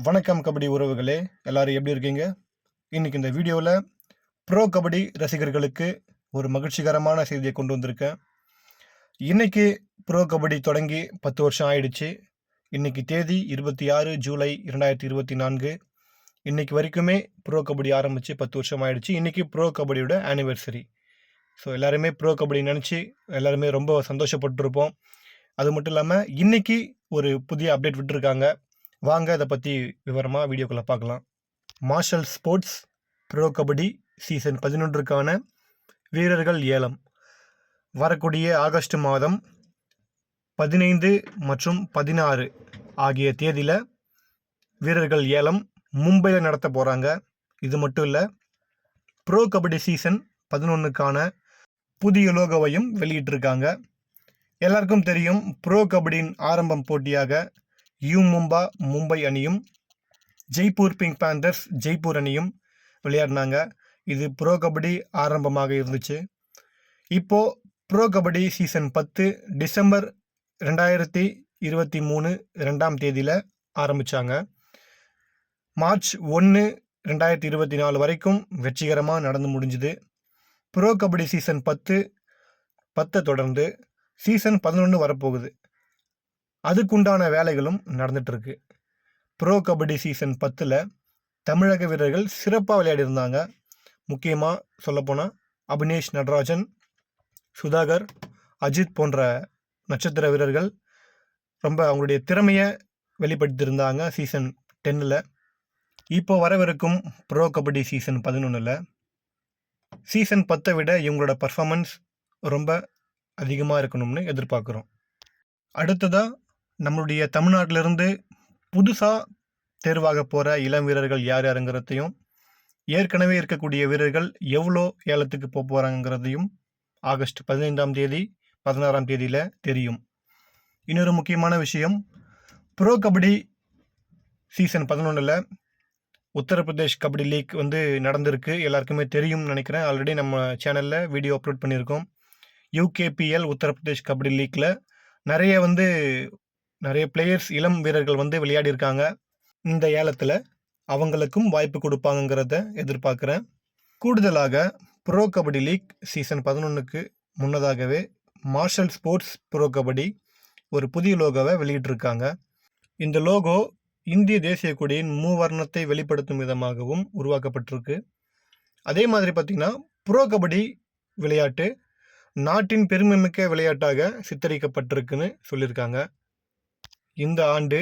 வணக்கம் கபடி உறவுகளே, எல்லாரும் எப்படி இருக்கீங்க? இன்னைக்கு இந்த வீடியோவில் ப்ரோ கபடி ரசிகர்களுக்கு ஒரு மகிழ்ச்சிகரமான செய்தியை கொண்டு வந்திருக்கேன். இன்னைக்கு ப்ரோ கபடி தொடங்கி 10 வருஷம் ஆயிடுச்சு. இன்னைக்கு தேதி 26 ஜூலை 2024. இன்னைக்கு வரைக்குமே ப்ரோ கபடி ஆரம்பித்து 10 வருஷம் ஆயிடுச்சு. இன்னைக்கு ப்ரோ கபடியோட ஆனிவர்சரி. ஸோ எல்லாருமே ப்ரோ கபடி நினச்சி எல்லாருமே ரொம்ப சந்தோஷப்பட்டிருப்போம். அது மட்டும் இல்லாமல் இன்னைக்கு ஒரு புதிய அப்டேட் விட்டுருக்காங்க. வாங்க அதை பற்றி விவரமாக வீடியோக்குள்ளே பார்க்கலாம். Marshal Sports Pro kabaddi season 11க்கான வீரர்கள் ஏலம் வரக்கூடிய ஆகஸ்ட் மாதம் 15 மற்றும் 16 ஆகிய தேதியில் வீரர்கள் ஏலம் மும்பையில் நடத்த போகிறாங்க. இது மட்டும் இல்லை, ப்ரோ கபடி சீசன் 11க்கான புதிய லோகோவையும் வெளியிட்டிருக்காங்க. எல்லாருக்கும் தெரியும், ப்ரோ கபடியின் ஆரம்பம் போட்டியாக மும்பா மும்பை அணியும் ஜெய்ப்பூர் பிங்க் பேந்தர்ஸ் ஜெய்ப்பூர் அணியும் விளையாடினாங்க. இது ப்ரோ கபடி ஆரம்பமாக இருந்துச்சு. இப்போது ப்ரோ கபடி சீசன் 10 டிசம்பர் 2023 2ஆம் தேதியில் ஆரம்பித்தாங்க. மார்ச் 1 2024 வரைக்கும் வெற்றிகரமாக நடந்து முடிஞ்சுது. ப்ரோ கபடி சீசன் 10 தொடர்ந்து சீசன் 11 வரப்போகுது. அதுக்குண்டான வேலைகளும் நடந்துகிட்ருக்கு. ப்ரோ கபடி சீசன் 10 தமிழக வீரர்கள் சிறப்பாக விளையாடிருந்தாங்க. முக்கியமாக சொல்லப்போனால் அபினேஷ் நடராஜன், சுதாகர், அஜித் போன்ற நட்சத்திர வீரர்கள் ரொம்ப அவங்களுடைய திறமையை வெளிப்படுத்தியிருந்தாங்க சீசன் 10. இப்போ வரவிருக்கும் ப்ரோ கபடி சீசன் 11 சீசன் 10 விட இவங்களோட பர்ஃபார்மன்ஸ் ரொம்ப அதிகமாக இருக்கணும்னு எதிர்பார்க்குறோம். அடுத்ததாக நம்மளுடைய தமிழ்நாட்டிலிருந்து புதுசாக தேர்வாக போகிற இளம் வீரர்கள் யார் யாருங்கிறதையும், ஏற்கனவே இருக்கக்கூடிய வீரர்கள் எவ்வளோ ஏலத்துக்கு போக போகிறாங்கிறதையும் ஆகஸ்ட் 15ஆம் தேதி 16ஆம் தேதியில் தெரியும். இன்னொரு முக்கியமான விஷயம், bro kabaddi season 11 Uttar Pradesh kabaddi league நடந்திருக்கு. எல்லாருக்குமே தெரியும்னு நினைக்கிறேன். ஆல்ரெடி நம்ம சேனலில் வீடியோ அப்லோட் பண்ணியிருக்கோம். UKPL உத்தரப்பிரதேஷ் கபடி லீக்கில் நிறைய பிளேயர்ஸ் இளம் வீரர்கள் விளையாடி இருக்காங்க. இந்த ஏலத்தில் அவங்களுக்கும் வாய்ப்பு கொடுப்பாங்கிறத எதிர்பார்க்குறேன். கூடுதலாக ப்ரோ கபடி லீக் சீசன் 11க்கு முன்னதாகவே மார்ஷல் ஸ்போர்ட்ஸ் ப்ரோ கபடி ஒரு புதிய லோகோவை வெளியிட்டிருக்காங்க. இந்த லோகோ இந்திய தேசிய கொடியின் மூவர்ணத்தை வெளிப்படுத்தும் விதமாகவும் உருவாக்கப்பட்டிருக்கு. அதே மாதிரி பார்த்திங்கன்னா, ப்ரோ கபடி விளையாட்டு நாட்டின் பெருமைமிக்க விளையாட்டாக சித்தரிக்கப்பட்டிருக்குன்னு சொல்லியிருக்காங்க. இந்த ஆண்டு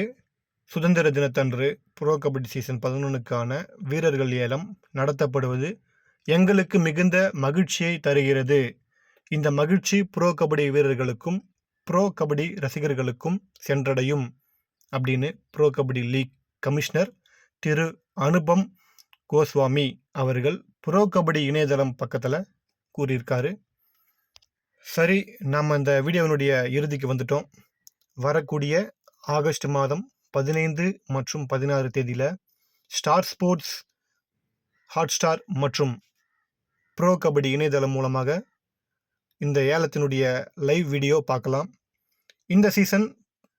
சுதந்திர தினத்தன்று ப்ரோ கபடி சீசன் 11க்கான வீரர்கள் ஏலம் நடத்தப்படுவது எங்களுக்கு மிகுந்த மகிழ்ச்சியை தருகிறது. இந்த மகிழ்ச்சி ப்ரோ கபடி வீரர்களுக்கும் ப்ரோ கபடி ரசிகர்களுக்கும் சென்றடையும் அப்படின்னு ப்ரோ கபடி லீக் கமிஷனர் திரு அனுபம் கோஸ்வாமி அவர்கள் ப்ரோ கபடி இணையதளம் பக்கத்தில் கூறியிருக்காரு. சரி, நாம் இந்த வீடியோவினுடைய இறுதிக்கு வந்துட்டோம். வரக்கூடிய ஆகஸ்ட் மாதம் 15 மற்றும் 16 தேதியில் ஸ்டார் ஸ்போர்ட்ஸ், ஹாட்ஸ்டார் மற்றும் ப்ரோ கபடி இணையதளம் மூலமாக இந்த ஏலத்தினுடைய லைவ் வீடியோ பார்க்கலாம். இந்த சீசன்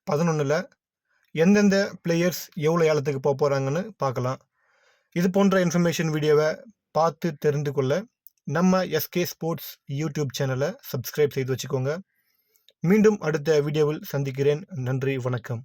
11 எந்தெந்த பிளேயர்ஸ் எவ்வளோ ஏலத்துக்கு போக போகிறாங்கன்னு பார்க்கலாம். இது போன்ற இன்ஃபர்மேஷன் வீடியோவை பார்த்து தெரிந்து கொள்ள நம்ம SK ஸ்போர்ட்ஸ் யூடியூப் சேனலை சப்ஸ்கிரைப் செய்து வச்சுக்கோங்க. மீண்டும் அடுத்த வீடியோவில் சந்திக்கிறேன். நன்றி, வணக்கம்.